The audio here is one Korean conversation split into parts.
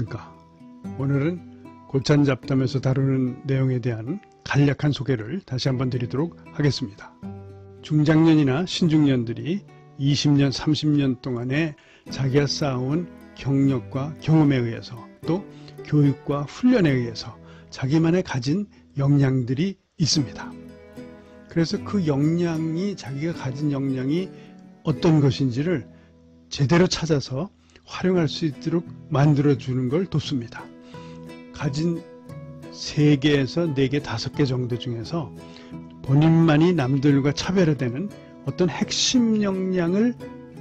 안녕하십니까. 오늘은 골찬 잡담에서 다루는 내용에 대한 간략한 소개를 다시 한번 드리도록 하겠습니다. 중장년이나 신중년들이 20년, 30년 동안에 자기가 쌓아온 경력과 경험에 의해서 또 교육과 훈련에 의해서 자기만의 가진 역량들이 있습니다. 그래서 그 역량이, 자기가 가진 역량이 어떤 것인지를 제대로 찾아서 활용할 수 있도록 만들어주는 걸 돕습니다. 가진 3개에서 4개, 5개 정도 중에서 본인만이 남들과 차별화되는 어떤 핵심 역량을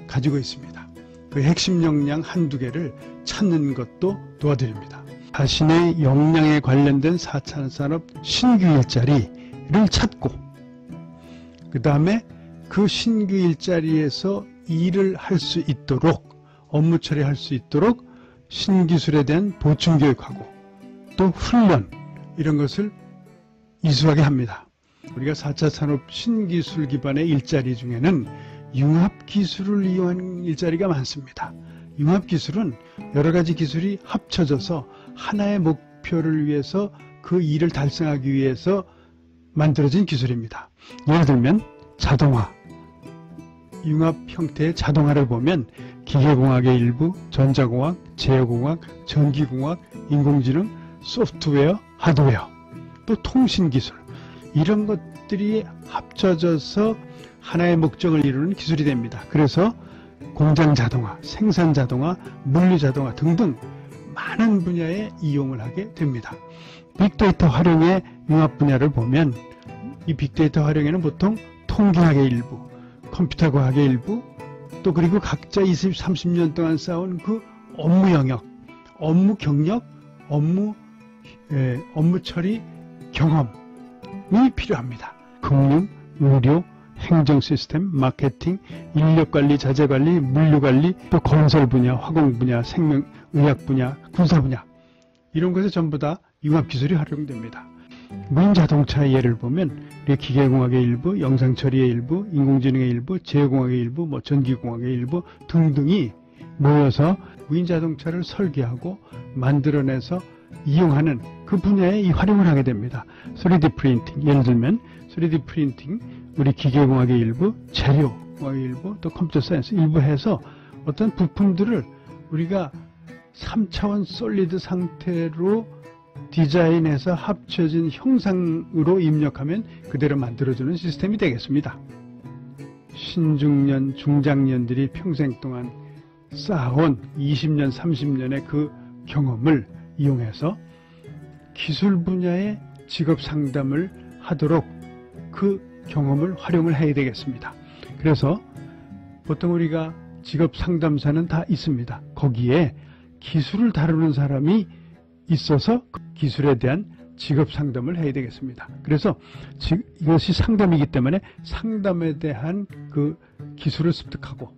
가지고 있습니다. 그 핵심 역량 한두 개를 찾는 것도 도와드립니다. 자신의 역량에 관련된 4차 산업 신규 일자리를 찾고, 그 다음에 그 신규 일자리에서 일을 할 수 있도록, 업무 처리할 수 있도록 신기술에 대한 보충 교육하고 또 훈련, 이런 것을 이수하게 합니다. 우리가 4차 산업 신기술 기반의 일자리 중에는 융합기술을 이용한 일자리가 많습니다. 융합기술은 여러 가지 기술이 합쳐져서 하나의 목표를 위해서 그 일을 달성하기 위해서 만들어진 기술입니다. 예를 들면 자동화, 융합 형태의 자동화를 보면 기계공학의 일부, 전자공학, 제어공학, 전기공학, 인공지능, 소프트웨어, 하드웨어, 또 통신기술, 이런 것들이 합쳐져서 하나의 목적을 이루는 기술이 됩니다. 그래서 공장 자동화, 생산 자동화, 물류 자동화 등등 많은 분야에 이용을 하게 됩니다. 빅데이터 활용의 융합 분야를 보면 이 빅데이터 활용에는 보통 통계학의 일부, 컴퓨터 과학의 일부, 또 그리고 각자 20, 30년 동안 쌓은 그 업무 영역, 업무 경력, 업무 처리 경험이 필요합니다. 금융, 의료, 행정 시스템, 마케팅, 인력 관리, 자재 관리, 물류 관리, 또 건설 분야, 화공 분야, 생명의학 분야, 군사 분야, 이런 것에 전부 다 융합 기술이 활용됩니다. 무인 자동차의 예를 보면 기계공학의 일부, 영상처리의 일부, 인공지능의 일부, 제어공학의 일부, 전기공학의 일부 등등이 모여서 무인 자동차를 설계하고 만들어내서 이용하는 그 분야에 이 활용을 하게 됩니다. 3D 프린팅, 예를 들면 3D 프린팅, 우리 기계공학의 일부, 재료공학의 일부, 또 컴퓨터 사이언스 일부 해서 어떤 부품들을 우리가 3차원 솔리드 상태로 디자인해서 합쳐진 형상으로 입력하면 그대로 만들어주는 시스템이 되겠습니다. 신중년, 중장년들이 평생 동안 쌓아온 20년, 30년의 그 경험을 이용해서 기술 분야의 직업 상담을 하도록 그 경험을 활용을 해야 되겠습니다. 그래서 보통 우리가 직업 상담사는 다 있습니다. 거기에 기술을 다루는 사람이 있어서 그 기술에 대한 직업 상담을 해야 되겠습니다. 그래서 이것이 상담이기 때문에 상담에 대한 그 기술을 습득하고,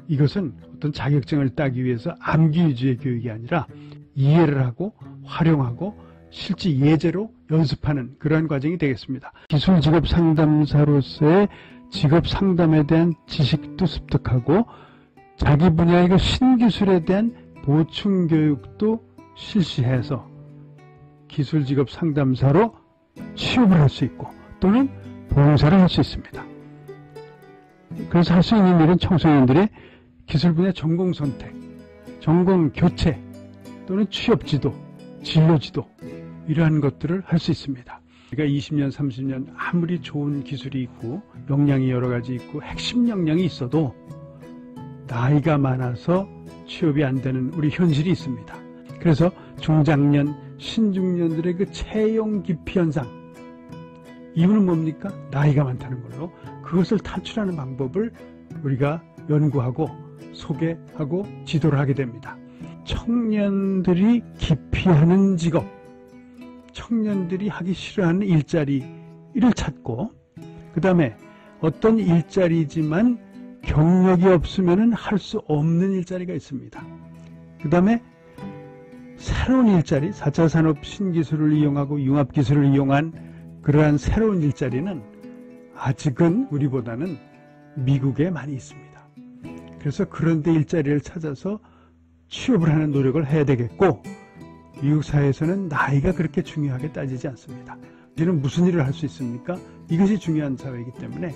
이것은 어떤 자격증을 따기 위해서 암기 위주의 교육이 아니라 이해를 하고 활용하고 실제 예제로 연습하는 그러한 과정이 되겠습니다. 기술 직업 상담사로서의 직업 상담에 대한 지식도 습득하고 자기 분야의 그 신기술에 대한 보충 교육도 실시해서 기술 직업 상담사로 취업을 할 수 있고 또는 봉사를 할 수 있습니다. 그래서 할 수 있는 일은 청소년들의 기술 분야 전공 선택, 전공 교체 또는 취업 지도, 진로 지도, 이러한 것들을 할 수 있습니다. 그러니까 20년, 30년 아무리 좋은 기술이 있고 역량이 여러 가지 있고 핵심 역량이 있어도 나이가 많아서 취업이 안 되는 우리 현실이 있습니다. 그래서 중장년, 신중년들의 그 채용 기피 현상, 이유는 뭡니까? 나이가 많다는 걸로. 그것을 탈출하는 방법을 우리가 연구하고 소개하고 지도를 하게 됩니다. 청년들이 기피하는 직업, 청년들이 하기 싫어하는 일자리를 찾고, 그 다음에 어떤 일자리지만 경력이 없으면 할 수 없는 일자리가 있습니다. 그 다음에 새로운 일자리, 4차 산업 신기술을 이용하고 융합기술을 이용한 그러한 새로운 일자리는 아직은 우리보다는 미국에 많이 있습니다. 그래서 그런 데 일자리를 찾아서 취업을 하는 노력을 해야 되겠고, 미국 사회에서는 나이가 그렇게 중요하게 따지지 않습니다. 우리는 무슨 일을 할 수 있습니까? 이것이 중요한 사회이기 때문에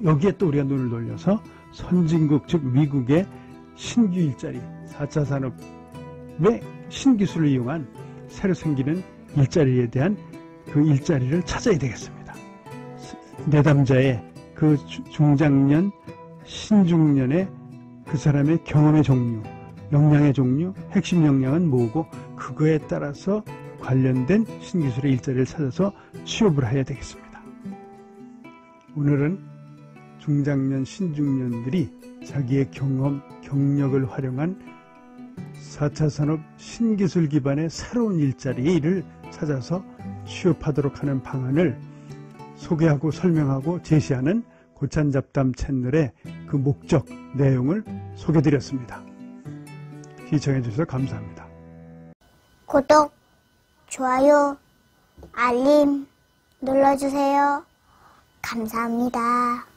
여기에 또 우리가 눈을 돌려서 선진국 즉 미국의 신규 일자리 4차 산업의 신기술을 이용한 새로 생기는 일자리에 대한 그 일자리를 찾아야 되겠습니다. 내담자의 그 중장년, 신중년의 그 사람의 경험의 종류, 역량의 종류, 핵심 역량은 뭐고 그거에 따라서 관련된 신기술의 일자리를 찾아서 취업을 해야 되겠습니다. 오늘은 중장년, 신중년들이 자기의 경험, 경력을 활용한 4차 산업 신기술 기반의 새로운 일자리를 찾아서 취업하도록 하는 방안을 소개하고 설명하고 제시하는 고찬잡담 채널의 그 목적, 내용을 소개드렸습니다. 시청해 주셔서 감사합니다. 구독, 좋아요, 알림 눌러주세요. 감사합니다.